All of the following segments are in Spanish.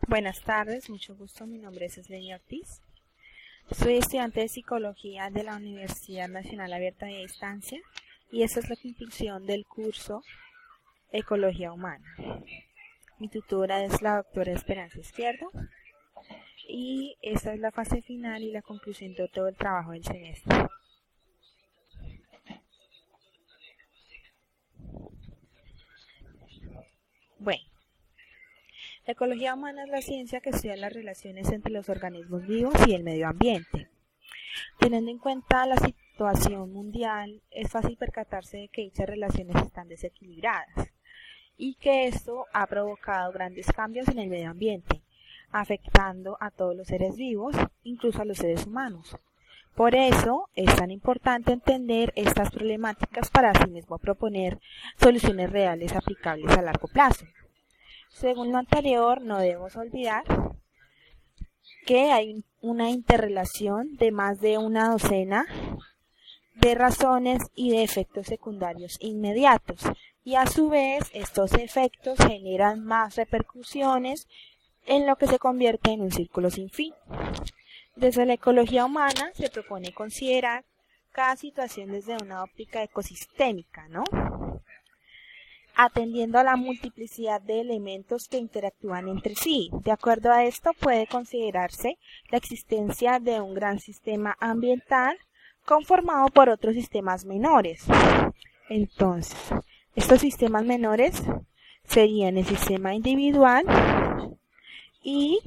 Buenas tardes, mucho gusto. Mi nombre es Eslenia Ortiz. Soy estudiante de Psicología de la Universidad Nacional Abierta de Distancia y esta es la conclusión del curso Ecología Humana. Mi tutora es la doctora Esperanza Izquierdo y esta es la fase final y la conclusión de todo el trabajo del semestre. Bueno. La ecología humana es la ciencia que estudia las relaciones entre los organismos vivos y el medio ambiente. Teniendo en cuenta la situación mundial, es fácil percatarse de que dichas relaciones están desequilibradas y que esto ha provocado grandes cambios en el medio ambiente, afectando a todos los seres vivos, incluso a los seres humanos. Por eso es tan importante entender estas problemáticas para asimismo proponer soluciones reales aplicables a largo plazo. Según lo anterior, no debemos olvidar que hay una interrelación de más de una docena de razones y de efectos secundarios inmediatos, y a su vez estos efectos generan más repercusiones en lo que se convierte en un círculo sin fin. Desde la ecología humana se propone considerar cada situación desde una óptica ecosistémica, ¿no?, atendiendo a la multiplicidad de elementos que interactúan entre sí. De acuerdo a esto, puede considerarse la existencia de un gran sistema ambiental conformado por otros sistemas menores. Entonces, estos sistemas menores serían el sistema individual y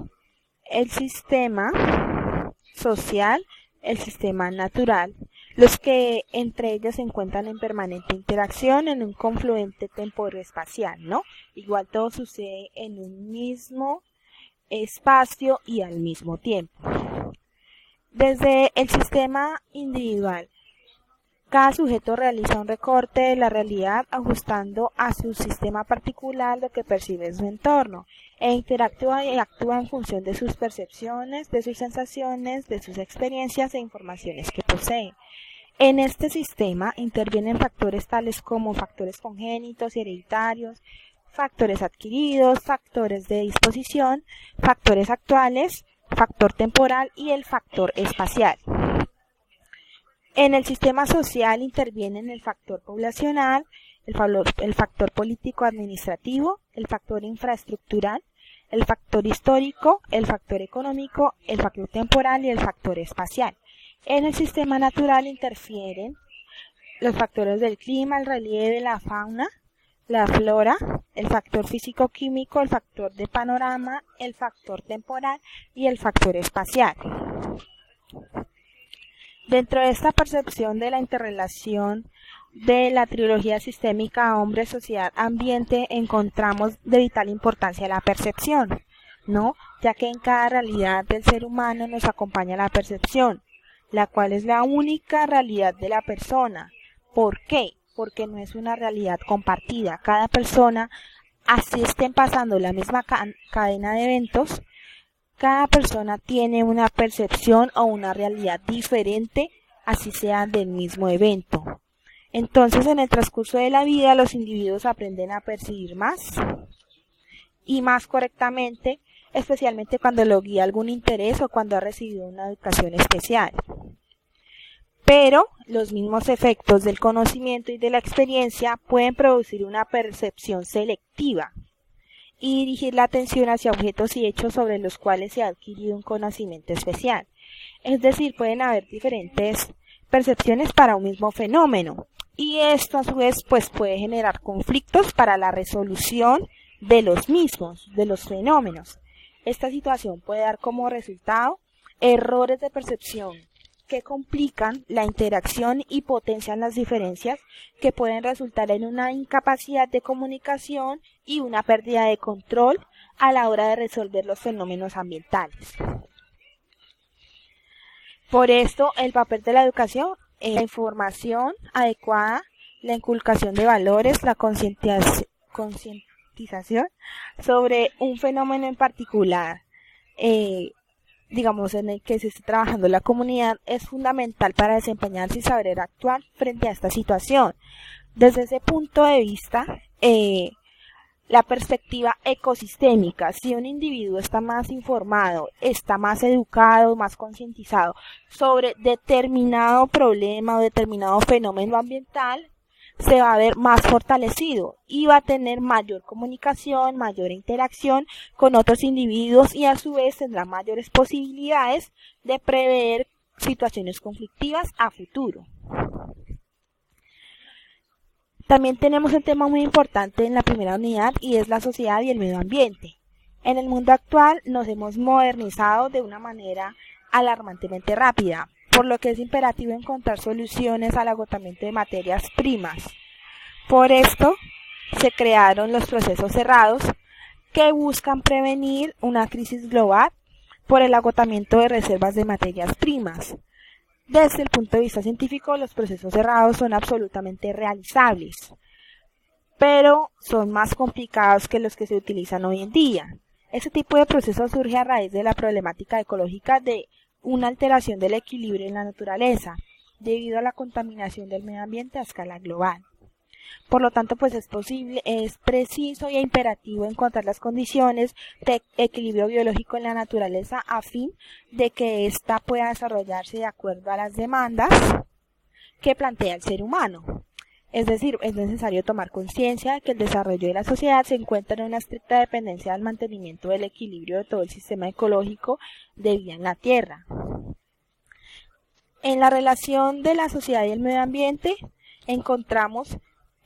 el sistema social, el sistema natural, los que entre ellos se encuentran en permanente interacción en un confluente temporoespacial, ¿no? Igual todo sucede en un mismo espacio y al mismo tiempo. Desde el sistema individual, cada sujeto realiza un recorte de la realidad ajustando a su sistema particular lo que percibe en su entorno e interactúa y actúa en función de sus percepciones, de sus sensaciones, de sus experiencias e informaciones que posee. En este sistema intervienen factores tales como factores congénitos y hereditarios, factores adquiridos, factores de disposición, factores actuales, factor temporal y el factor espacial. En el sistema social intervienen el factor poblacional, el factor político-administrativo, el factor infraestructural, el factor histórico, el factor económico, el factor temporal y el factor espacial. En el sistema natural interfieren los factores del clima, el relieve, la fauna, la flora, el factor físico-químico, el factor de panorama, el factor temporal y el factor espacial. Dentro de esta percepción de la interrelación de la trilogía sistémica hombre, sociedad, ambiente, encontramos de vital importancia la percepción, ¿no? Ya que en cada realidad del ser humano nos acompaña la percepción, la cual es la única realidad de la persona. ¿Por qué? Porque no es una realidad compartida. Cada persona, así estén pasando la misma cadena de eventos, cada persona tiene una percepción o una realidad diferente, así sea del mismo evento. Entonces, en el transcurso de la vida, los individuos aprenden a percibir más y más correctamente, especialmente cuando lo guía algún interés o cuando ha recibido una educación especial. Pero los mismos efectos del conocimiento y de la experiencia pueden producir una percepción selectiva y dirigir la atención hacia objetos y hechos sobre los cuales se ha adquirido un conocimiento especial. Es decir, pueden haber diferentes percepciones para un mismo fenómeno y esto a su vez puede generar conflictos para la resolución de los mismos, de los fenómenos. Esta situación puede dar como resultado errores de percepción que complican la interacción y potencian las diferencias que pueden resultar en una incapacidad de comunicación y una pérdida de control a la hora de resolver los fenómenos ambientales. Por esto, el papel de la educación es la información adecuada, la inculcación de valores, la concientización sobre un fenómeno en particular, en el que se esté trabajando la comunidad, es fundamental para desempeñarse y saber actuar frente a esta situación. Desde ese punto de vista, la perspectiva ecosistémica. Si un individuo está más informado, está más educado, más concientizado sobre determinado problema o determinado fenómeno ambiental, se va a ver más fortalecido y va a tener mayor comunicación, mayor interacción con otros individuos y a su vez tendrá mayores posibilidades de prever situaciones conflictivas a futuro. También tenemos un tema muy importante en la primera unidad y es la sociedad y el medio ambiente. En el mundo actual nos hemos modernizado de una manera alarmantemente rápida, por lo que es imperativo encontrar soluciones al agotamiento de materias primas. Por esto se crearon los procesos cerrados que buscan prevenir una crisis global por el agotamiento de reservas de materias primas. Desde el punto de vista científico, los procesos cerrados son absolutamente realizables, pero son más complicados que los que se utilizan hoy en día. Este tipo de proceso surge a raíz de la problemática ecológica de una alteración del equilibrio en la naturaleza, debido a la contaminación del medio ambiente a escala global. Por lo tanto, pues es preciso y imperativo encontrar las condiciones de equilibrio biológico en la naturaleza a fin de que ésta pueda desarrollarse de acuerdo a las demandas que plantea el ser humano. Es decir, es necesario tomar conciencia de que el desarrollo de la sociedad se encuentra en una estricta dependencia del mantenimiento del equilibrio de todo el sistema ecológico de vida en la Tierra. En la relación de la sociedad y el medio ambiente encontramos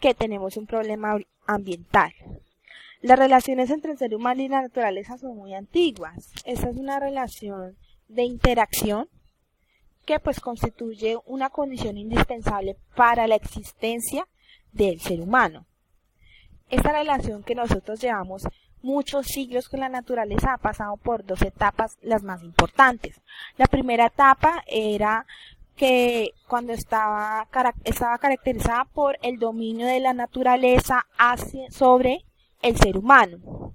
que tenemos un problema ambiental. Las relaciones entre el ser humano y la naturaleza son muy antiguas. Esta es una relación de interacción que pues constituye una condición indispensable para la existencia del ser humano. Esta relación que nosotros llevamos muchos siglos con la naturaleza ha pasado por dos etapas las más importantes. La primera etapa era que cuando estaba caracterizada por el dominio de la naturaleza sobre el ser humano,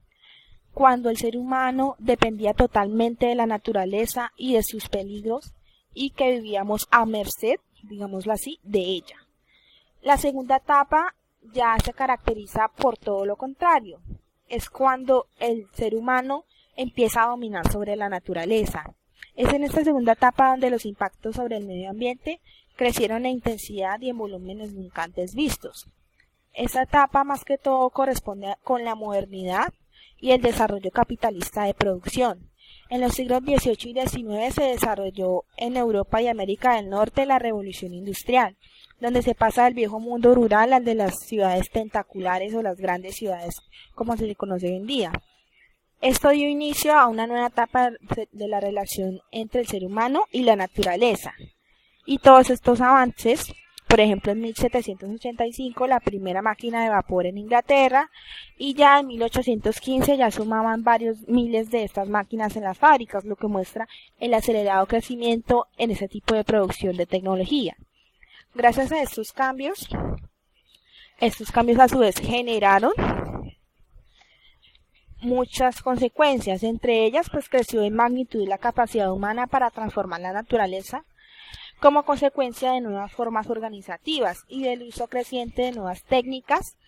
cuando el ser humano dependía totalmente de la naturaleza y de sus peligros y que vivíamos a merced, digámoslo así, de ella. La segunda etapa ya se caracteriza por todo lo contrario, es cuando el ser humano empieza a dominar sobre la naturaleza. Es en esta segunda etapa donde los impactos sobre el medio ambiente crecieron en intensidad y en volúmenes nunca antes vistos. Esta etapa más que todo corresponde con la modernidad y el desarrollo capitalista de producción. En los siglos XVIII y XIX se desarrolló en Europa y América del Norte la revolución industrial, donde se pasa del viejo mundo rural al de las ciudades tentaculares o las grandes ciudades como se le conoce hoy en día. Esto dio inicio a una nueva etapa de la relación entre el ser humano y la naturaleza. Y todos estos avances, por ejemplo en 1785 la primera máquina de vapor en Inglaterra y ya en 1815 ya sumaban varios miles de estas máquinas en las fábricas, lo que muestra el acelerado crecimiento en ese tipo de producción de tecnología. Gracias a estos cambios a su vez generaron muchas consecuencias, entre ellas pues creció en magnitud la capacidad humana para transformar la naturaleza como consecuencia de nuevas formas organizativas y del uso creciente de nuevas técnicas,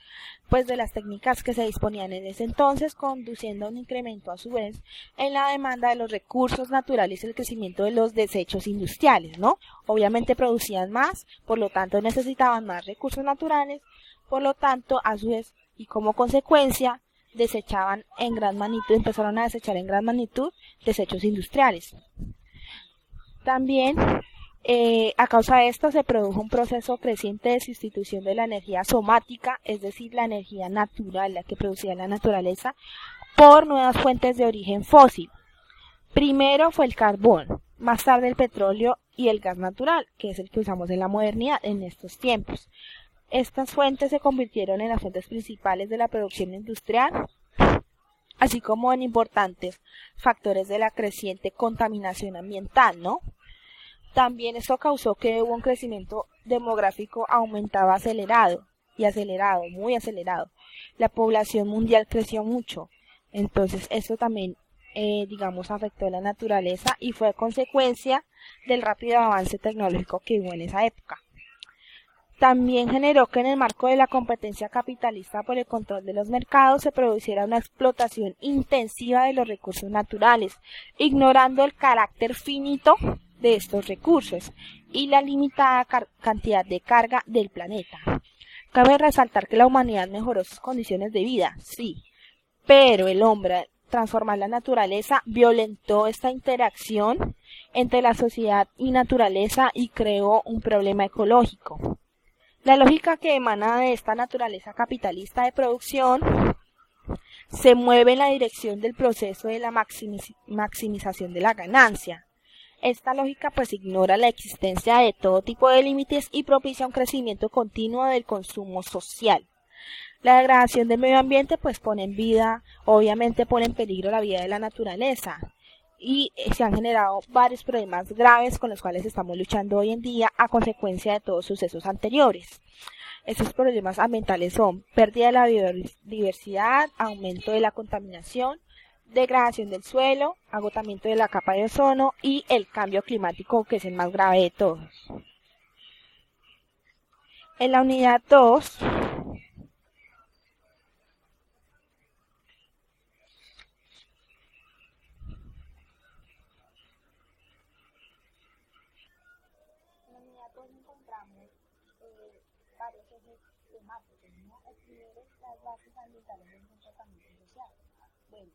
pues de las técnicas que se disponían en ese entonces, conduciendo a un incremento a su vez en la demanda de los recursos naturales y el crecimiento de los desechos industriales, ¿no? Obviamente producían más, por lo tanto necesitaban más recursos naturales, por lo tanto a su vez y como consecuencia desechaban en gran magnitud, empezaron a desechar en gran magnitud desechos industriales. También, a causa de esto, se produjo un proceso creciente de sustitución de la energía somática, es decir, la energía natural, la que producía la naturaleza, por nuevas fuentes de origen fósil. Primero fue el carbón, más tarde el petróleo y el gas natural, que es el que usamos en la modernidad en estos tiempos. Estas fuentes se convirtieron en las fuentes principales de la producción industrial, así como en importantes factores de la creciente contaminación ambiental, ¿no? También esto causó que hubo un crecimiento demográfico aumentaba muy acelerado. La población mundial creció mucho, entonces esto también, afectó la naturaleza y fue consecuencia del rápido avance tecnológico que hubo en esa época. También generó que en el marco de la competencia capitalista por el control de los mercados se produciera una explotación intensiva de los recursos naturales, ignorando el carácter finito de estos recursos y la limitada cantidad de carga del planeta. Cabe resaltar que la humanidad mejoró sus condiciones de vida, sí, pero el hombre, al transformar la naturaleza, violentó esta interacción entre la sociedad y naturaleza y creó un problema ecológico. La lógica que emana de esta naturaleza capitalista de producción se mueve en la dirección del proceso de la maximización de la ganancia. Esta lógica pues ignora la existencia de todo tipo de límites y propicia un crecimiento continuo del consumo social. La degradación del medio ambiente pues obviamente pone en peligro la vida de la naturaleza. Y se han generado varios problemas graves con los cuales estamos luchando hoy en día a consecuencia de todos sucesos anteriores. Estos problemas ambientales son pérdida de la biodiversidad, aumento de la contaminación, degradación del suelo, agotamiento de la capa de ozono y el cambio climático, que es el más grave de todos. En la unidad 2, encontramos varios ejes temáticos, ¿no? El primero es las bases ambientales del comportamiento social. Bueno,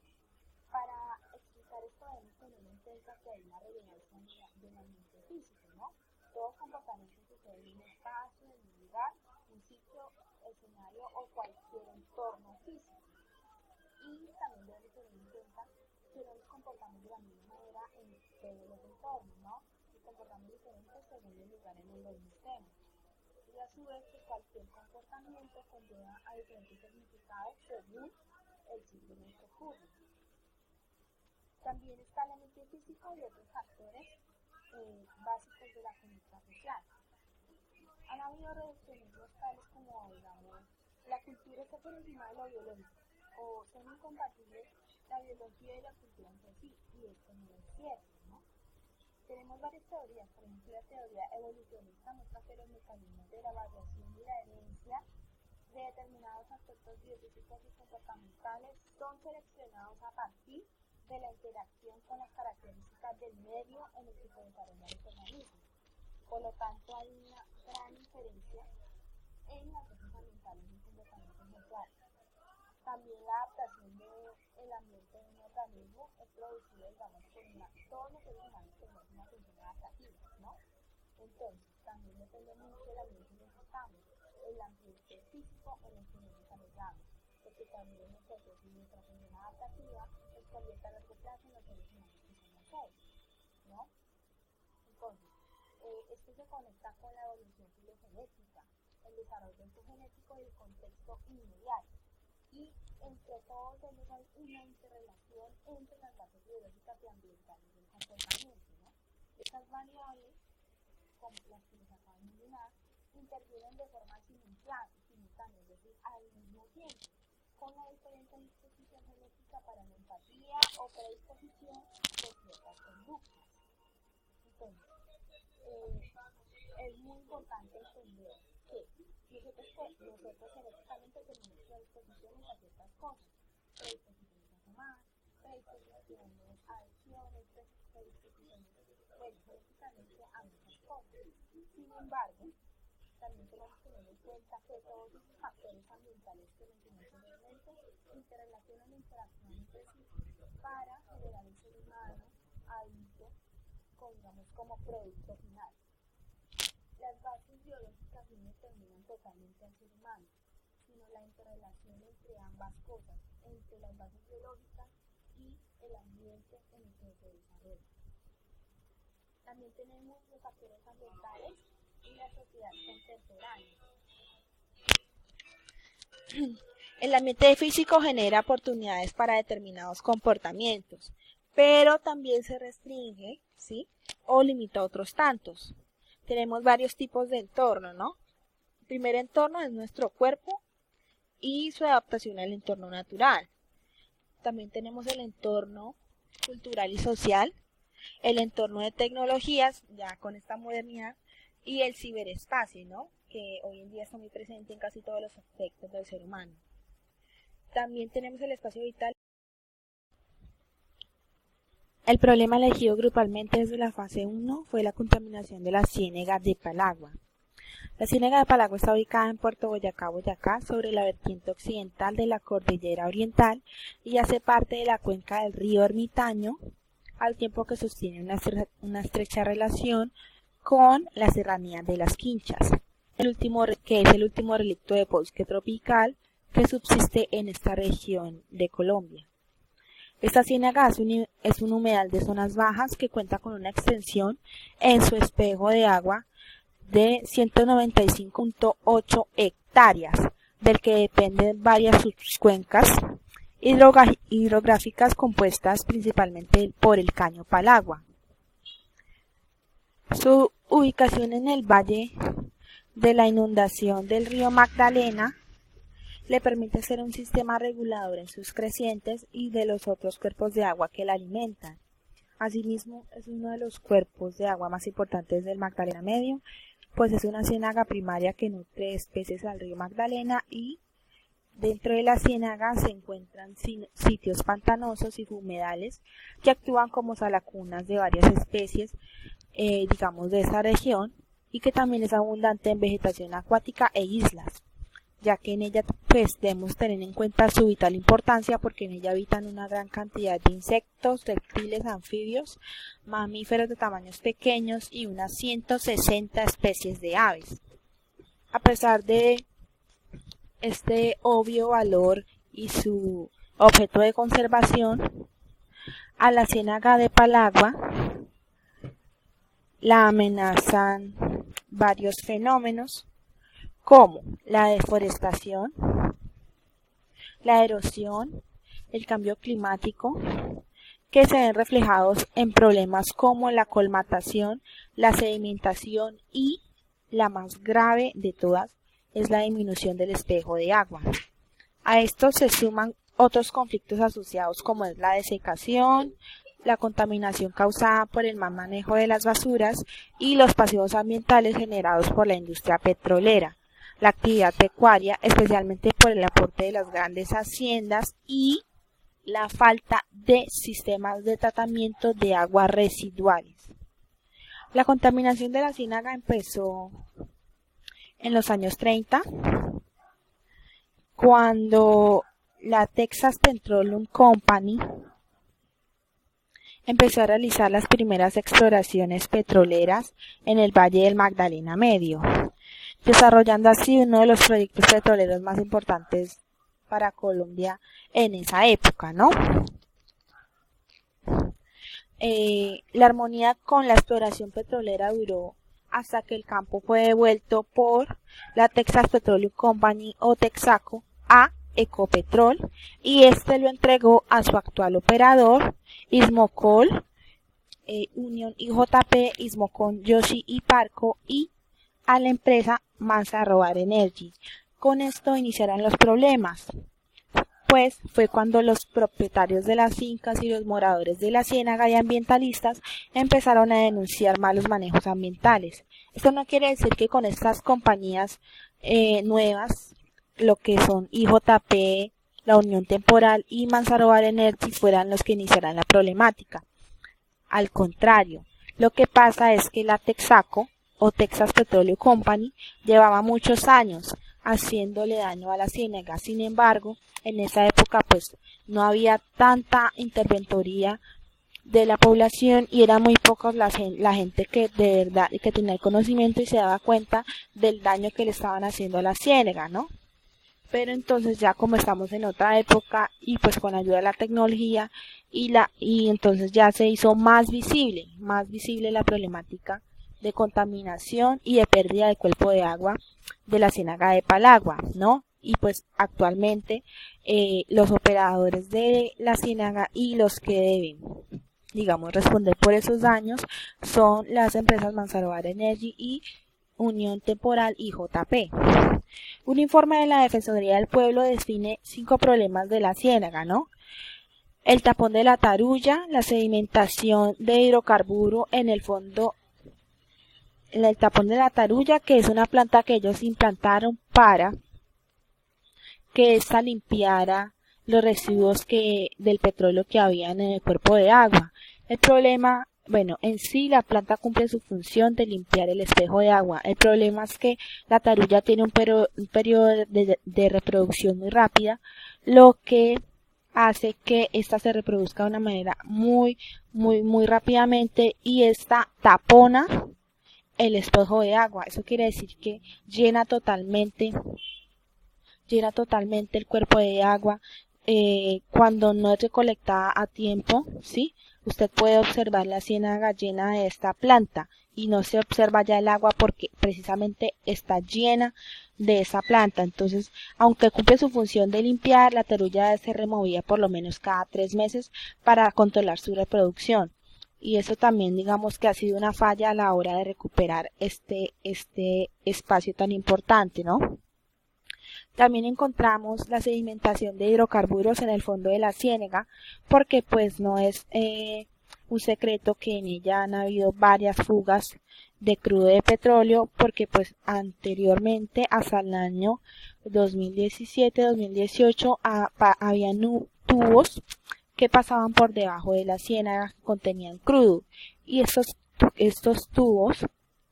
para explicar esto debemos tener en cuenta que hay una relevancia del ambiente físico, ¿no? Todo comportamiento sucede en un espacio, en un lugar, un sitio, escenario o cualquier entorno físico. Y también debemos tener en cuenta que no nos comportamos de la misma manera en todos los entornos, ¿no? Nos comportamos diferentes según el lugar en donde estemos. Y a su vez que cualquier comportamiento conlleva a diferentes significados según el sitio en el que ocurre. También está el ambiente físico y otros factores básicos de la conducta social. Han habido reducciones tales como, digamos, la cultura está por encima de lo biológico, o son incompatibles la biología y la cultura entre sí, y esto no es cierto, ¿no? Tenemos varias teorías, por ejemplo la teoría evolucionista muestra que los mecanismos de la variación y la herencia de determinados aspectos biofísicos y comportamentales son seleccionados a partir de la interacción con las características del medio en el que se desarrollan los organismos. Por lo tanto, hay una gran diferencia en las bases ambientales y comportamientos sociales. También la adaptación del ambiente en un organismo es producida, digamos, todos los seres humanos tenemos una función adaptativa, ¿no? Entonces, también depende mucho del ambiente en el que estamos, el ambiente físico en el que nos desarrollamos, porque también nosotros, si nuestra función adaptativa nos convierte a largo plazo en los seres humanos que somos hoy, ¿no? Entonces, esto se conecta con la evolución filogenética, el desarrollo genético y el contexto inmediato. Y entre todos ellos hay una interrelación entre las bases biológicas y ambientales del comportamiento, ¿no? Estas variables, como las que les acabo de mencionar, intervienen de forma simultánea, es decir, al mismo tiempo, con una diferente disposición genética para la empatía o predisposición de ciertas conductas. Entonces, es muy importante entender que nosotros genéticamente tenemos predisposiciones a ciertas cosas, predisposiciones a fumar, predisposiciones a adicciones, predisposiciones, genéticamente a muchas cosas. Sin embargo, también tenemos que tener en cuenta que todos esos factores ambientales que mencioné anteriormente interrelacionan e interactúan entre sí para generar un ser humano adulto como producto final. Las bases biológicas no determinan totalmente al ser humano, sino la interrelación entre ambas cosas, entre las bases biológicas y el ambiente en el que se desarrolla. También tenemos los factores ambientales y la sociedad contemporánea. El ambiente físico genera oportunidades para determinados comportamientos, pero también se restringe, ¿sí?, o limita otros tantos. Tenemos varios tipos de entorno, ¿no? El primer entorno es nuestro cuerpo y su adaptación al entorno natural. También tenemos el entorno cultural y social, el entorno de tecnologías, ya con esta modernidad, y el ciberespacio, ¿no? que hoy en día está muy presente en casi todos los aspectos del ser humano. También tenemos el espacio vital. El problema elegido grupalmente desde la fase 1 fue la contaminación de la ciénaga de Palagua. La ciénaga de Palagua está ubicada en Puerto Boyacá, Boyacá, sobre la vertiente occidental de la cordillera oriental y hace parte de la cuenca del río Ermitaño, al tiempo que sostiene una estrecha relación con la serranía de las Quinchas, que es el último relicto de bosque tropical que subsiste en esta región de Colombia. Esta ciénaga es un humedal de zonas bajas que cuenta con una extensión en su espejo de agua de 195.8 hectáreas, del que dependen varias subcuencas hidrográficas compuestas principalmente por el caño Palagua. Su ubicación en el valle de la inundación del río Magdalena le permite ser un sistema regulador en sus crecientes y de los otros cuerpos de agua que la alimentan. Asimismo, es uno de los cuerpos de agua más importantes del Magdalena Medio, pues es una ciénaga primaria que nutre especies al río Magdalena y dentro de la ciénaga se encuentran sitios pantanosos y humedales que actúan como salacunas de varias especies, de esta región, y que también es abundante en vegetación acuática e islas, ya que en ella debemos tener en cuenta su vital importancia porque en ella habitan una gran cantidad de insectos, reptiles, anfibios, mamíferos de tamaños pequeños y unas 160 especies de aves. A pesar de este obvio valor y su objeto de conservación, a la ciénaga de Palagua la amenazan varios fenómenos como la deforestación, la erosión, el cambio climático, que se ven reflejados en problemas como la colmatación, la sedimentación y, la más grave de todas, es la disminución del espejo de agua. A esto se suman otros conflictos asociados como es la desecación, la contaminación causada por el mal manejo de las basuras y los pasivos ambientales generados por la industria petrolera, la actividad pecuaria, especialmente por el aporte de las grandes haciendas y la falta de sistemas de tratamiento de aguas residuales. La contaminación de la ciénaga empezó en los años 30, cuando la Texas Petroleum Company empezó a realizar las primeras exploraciones petroleras en el Valle del Magdalena Medio, desarrollando así uno de los proyectos petroleros más importantes para Colombia en esa época, ¿no? La armonía con la exploración petrolera duró hasta que el campo fue devuelto por la Texas Petroleum Company o Texaco a Ecopetrol y este lo entregó a su actual operador, Ismocol, Unión IJP, Ismocol Yoshi y Parco, y a la empresa Manzaroar Energy. Con esto iniciaron los problemas, pues fue cuando los propietarios de las fincas y los moradores de la ciénaga y ambientalistas empezaron a denunciar malos manejos ambientales. Esto no quiere decir que con estas compañías nuevas, lo que son IJP, la Unión Temporal y Manzaroar Energy fueran los que iniciarán la problemática. Al contrario, lo que pasa es que la Texaco o Texas Petroleum Company llevaba muchos años haciéndole daño a la ciénaga. Sin embargo, en esa época pues no había tanta interventoría de la población y era muy pocos la gente que de verdad que tenía el conocimiento y se daba cuenta del daño que le estaban haciendo a la ciénaga, ¿no? Pero entonces ya como estamos en otra época y pues con ayuda de la tecnología y entonces ya se hizo más visible la problemática de contaminación y de pérdida de cuerpo de agua de la ciénaga de Palagua, ¿no? Y pues actualmente los operadores de la ciénaga y los que deben, responder por esos daños son las empresas Manzaroar Energy y Unión Temporal IJP. Un informe de la Defensoría del Pueblo define 5 problemas de la ciénaga, ¿no? El tapón de la tarulla, la sedimentación de hidrocarburo en el fondo el tapón de la tarulla, que es una planta que ellos implantaron para que ésta limpiara los residuos del petróleo que habían en el cuerpo de agua. El problema, bueno, en sí la planta cumple su función de limpiar el espejo de agua. El problema es que la tarulla tiene un periodo de reproducción muy rápida, lo que hace que ésta se reproduzca de una manera muy rápidamente, y esta tapona el espejo de agua. Eso quiere decir que llena totalmente el cuerpo de agua. Cuando no es recolectada a tiempo, ¿sí? Usted puede observar la ciénaga llena de esta planta y no se observa ya el agua porque precisamente está llena de esa planta. Entonces, aunque cumple su función de limpiar, la tarulla debe ser removida por lo menos cada 3 meses para controlar su reproducción. Y eso también, digamos, que ha sido una falla a la hora de recuperar este espacio tan importante, ¿no? También encontramos la sedimentación de hidrocarburos en el fondo de la ciénaga, porque pues no es un secreto que en ella han habido varias fugas de crudo de petróleo, porque pues anteriormente, hasta el año 2017-2018, habían tubos que pasaban por debajo de la ciénaga que contenían crudo, y estos tubos,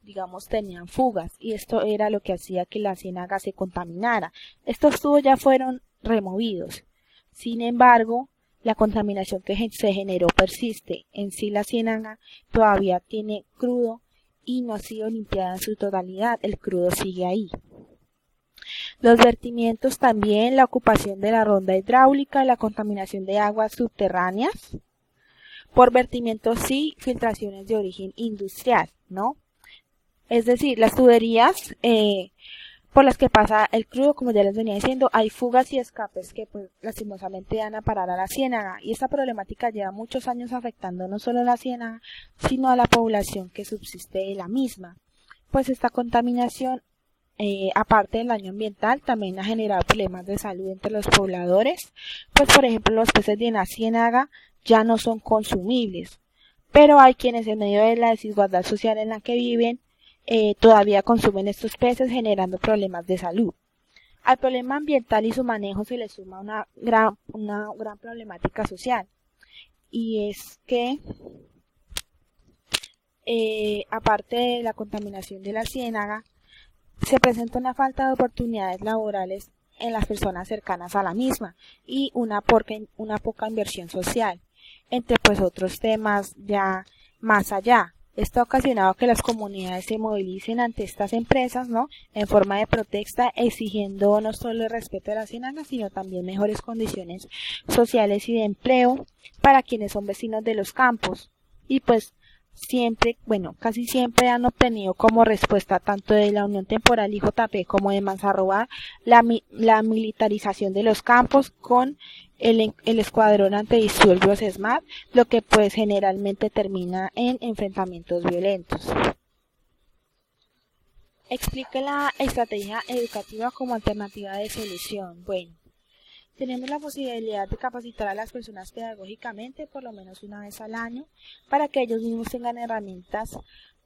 digamos, tenían fugas, y esto era lo que hacía que la ciénaga se contaminara. Estos tubos ya fueron removidos. Sin embargo, la contaminación que se generó persiste. En sí la ciénaga todavía tiene crudo y no ha sido limpiada en su totalidad. El crudo sigue ahí. Los vertimientos también, la ocupación de la ronda hidráulica, la contaminación de aguas subterráneas. Por vertimientos sí, filtraciones de origen industrial, ¿no? Es decir, las tuberías por las que pasa el crudo, como ya les venía diciendo, hay fugas y escapes que pues lastimosamente dan a parar a la ciénaga, y esta problemática lleva muchos años afectando no solo a la ciénaga, sino a la población que subsiste de la misma. Pues esta contaminación, aparte del daño ambiental, también ha generado problemas de salud entre los pobladores, pues por ejemplo los peces de la ciénaga ya no son consumibles, pero hay quienes en medio de la desigualdad social en la que viven, todavía consumen estos peces, generando problemas de salud. Al problema ambiental y su manejo se le suma una gran problemática social, y es que aparte de la contaminación de la ciénaga, se presenta una falta de oportunidades laborales en las personas cercanas a la misma y una poca inversión social, entre pues otros temas ya más allá. Esto ha ocasionado que las comunidades se movilicen ante estas empresas, ¿no?, en forma de protesta, exigiendo no solo el respeto de la ciénaga, sino también mejores condiciones sociales y de empleo para quienes son vecinos de los campos. Y pues casi siempre han obtenido como respuesta tanto de la Unión Temporal IJP como de Manzarroa la militarización de los campos con el escuadrón antidisturbios SMAT, lo que pues generalmente termina en enfrentamientos violentos. Explique la estrategia educativa como alternativa de solución. Bueno, tenemos la posibilidad de capacitar a las personas pedagógicamente por lo menos una vez al año para que ellos mismos tengan herramientas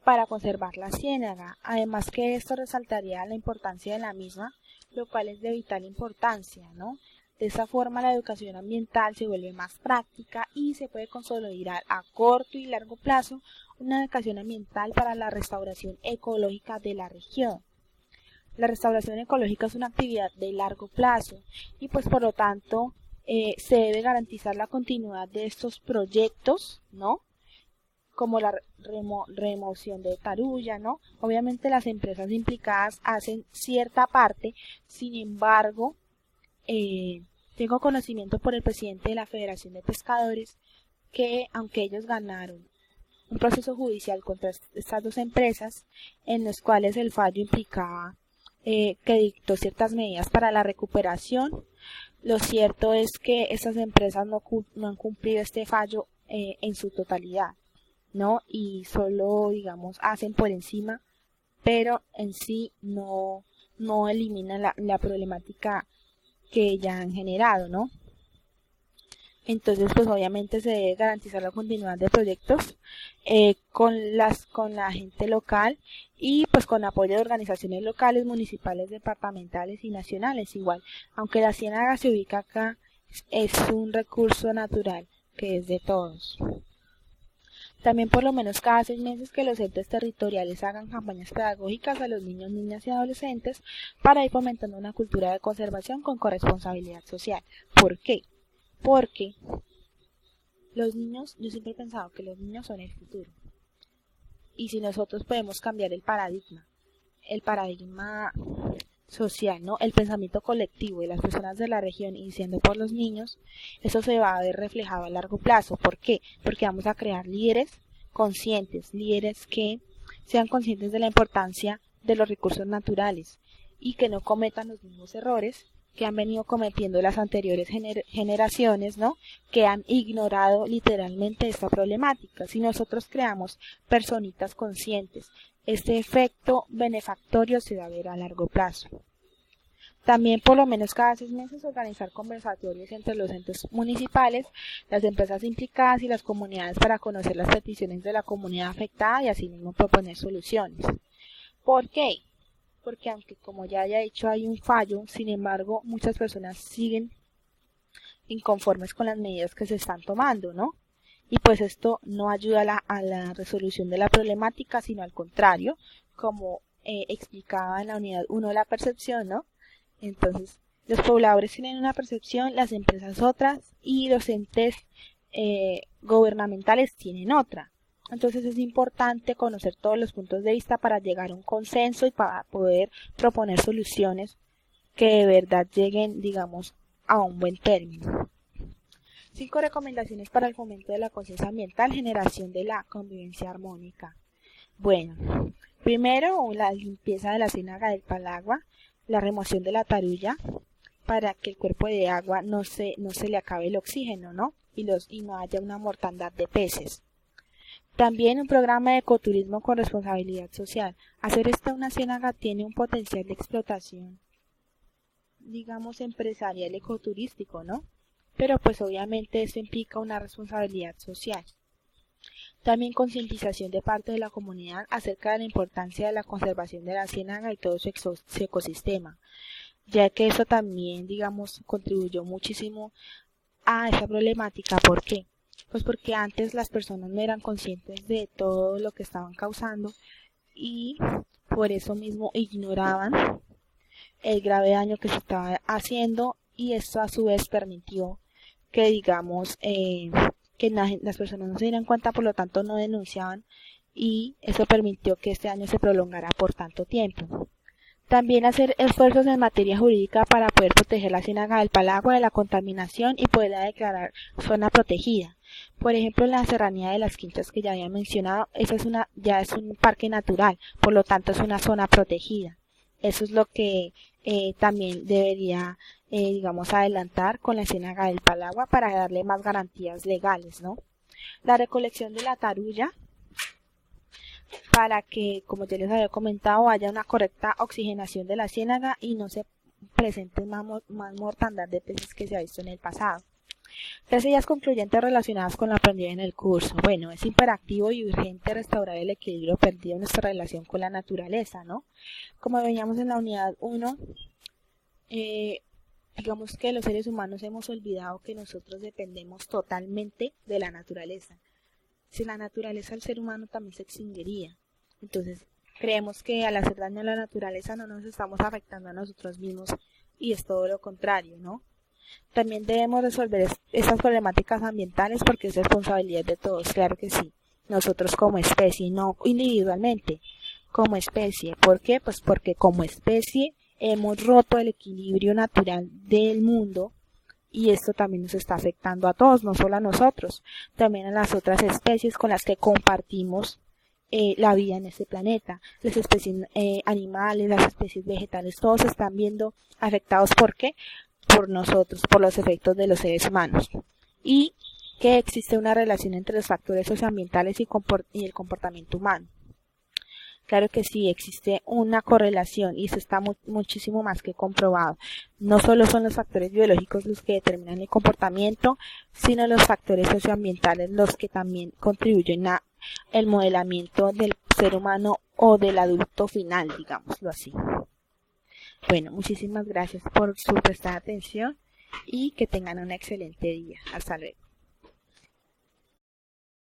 para conservar la ciénaga. Además que esto resaltaría la importancia de la misma, lo cual es de vital importancia, ¿no? De esa forma la educación ambiental se vuelve más práctica y se puede consolidar a corto y largo plazo una educación ambiental para la restauración ecológica de la región. La restauración ecológica es una actividad de largo plazo y pues por lo tanto se debe garantizar la continuidad de estos proyectos, ¿no?, como la remoción de tarulla, ¿no? Obviamente las empresas implicadas hacen cierta parte, sin embargo, tengo conocimiento por el presidente de la Federación de Pescadores que aunque ellos ganaron un proceso judicial contra estas dos empresas, en los cuales el fallo implicaba que dictó ciertas medidas para la recuperación, lo cierto es que estas empresas no han cumplido este fallo en su totalidad, ¿no? Y solo, digamos, hacen por encima, pero en sí no eliminan la problemática que ya han generado, ¿no? Entonces, pues obviamente se debe garantizar la continuidad de proyectos con la gente local y pues con apoyo de organizaciones locales, municipales, departamentales y nacionales igual. Aunque la ciénaga se ubica acá, es un recurso natural que es de todos. También por lo menos cada 6 meses que los entes territoriales hagan campañas pedagógicas a los niños, niñas y adolescentes para ir fomentando una cultura de conservación con corresponsabilidad social. ¿Por qué? Porque los niños, yo siempre he pensado que los niños son el futuro. Y si nosotros podemos cambiar el paradigma social, ¿no? El pensamiento colectivo de las personas de la región, iniciando por los niños, eso se va a ver reflejado a largo plazo. ¿Por qué? Porque vamos a crear líderes conscientes, líderes que sean conscientes de la importancia de los recursos naturales y que no cometan los mismos errores que han venido cometiendo las anteriores generaciones, ¿no? Que han ignorado literalmente esta problemática. Si nosotros creamos personitas conscientes, este efecto benefactorio se va a ver a largo plazo. También por lo menos cada 6 meses organizar conversatorios entre los entes municipales, las empresas implicadas y las comunidades para conocer las peticiones de la comunidad afectada y asimismo proponer soluciones. ¿Por qué? Porque aunque como ya haya dicho hay un fallo, sin embargo muchas personas siguen inconformes con las medidas que se están tomando, ¿no? Y pues esto no ayuda a la resolución de la problemática, sino al contrario, como explicaba en la unidad 1 de la percepción, ¿no? Entonces, los pobladores tienen una percepción, las empresas otras y los entes gubernamentales tienen otra. Entonces es importante conocer todos los puntos de vista para llegar a un consenso y para poder proponer soluciones que de verdad lleguen, digamos, a un buen término. 5 recomendaciones para el fomento de la conciencia ambiental, generación de la convivencia armónica. Bueno, primero la limpieza de la ciénaga del Palagua, la remoción de la tarulla para que el cuerpo de agua no se le acabe el oxígeno, ¿no? Y no haya una mortandad de peces. También un programa de ecoturismo con responsabilidad social. Hacer una ciénaga tiene un potencial de explotación, digamos, empresarial ecoturístico, ¿no? Pero pues obviamente eso implica una responsabilidad social. También concientización de parte de la comunidad acerca de la importancia de la conservación de la ciénaga y todo su ecosistema, ya que eso también, digamos, contribuyó muchísimo a esa problemática. ¿Por qué? Pues porque antes las personas no eran conscientes de todo lo que estaban causando y por eso mismo ignoraban el grave daño que se estaba haciendo, y esto a su vez permitió que, digamos, que las personas no se dieran cuenta, por lo tanto no denunciaban, y eso permitió que este daño se prolongara por tanto tiempo. También hacer esfuerzos en materia jurídica para poder proteger la ciénaga del Palagua de la contaminación y poderla declarar zona protegida. Por ejemplo, en la serranía de las Quintas que ya había mencionado, ya es un parque natural, por lo tanto es una zona protegida. Eso es lo que también debería, digamos, adelantar con la ciénaga del Palagua para darle más garantías legales, ¿no? La recolección de la tarulla, para que, como ya les había comentado, haya una correcta oxigenación de la ciénaga y no se presente más mortandad de peces que se ha visto en el pasado. 3 ideas concluyentes relacionadas con la aprendida en el curso. Bueno, es imperativo y urgente restaurar el equilibrio perdido en nuestra relación con la naturaleza, ¿no? Como veíamos en la unidad 1, digamos que los seres humanos hemos olvidado que nosotros dependemos totalmente de la naturaleza. Sin la naturaleza el ser humano también se extinguiría. Entonces, creemos que al hacer daño a la naturaleza no nos estamos afectando a nosotros mismos, y es todo lo contrario, ¿no? También debemos resolver estas problemáticas ambientales porque es responsabilidad de todos, claro que sí. Nosotros como especie, no individualmente, como especie. ¿Por qué? Pues porque como especie hemos roto el equilibrio natural del mundo, y esto también nos está afectando a todos, no solo a nosotros, también a las otras especies con las que compartimos la vida en este planeta. Las especies animales, las especies vegetales, todos se están viendo afectados. ¿Por qué? Por nosotros, por los efectos de los seres humanos. Y que existe una relación entre los factores socioambientales y el comportamiento humano. Claro que sí, existe una correlación y eso está muchísimo más que comprobado. No solo son los factores biológicos los que determinan el comportamiento, sino los factores socioambientales los que también contribuyen a el modelamiento del ser humano o del adulto final, digámoslo así. Bueno, muchísimas gracias por su prestada atención y que tengan un excelente día. Hasta luego.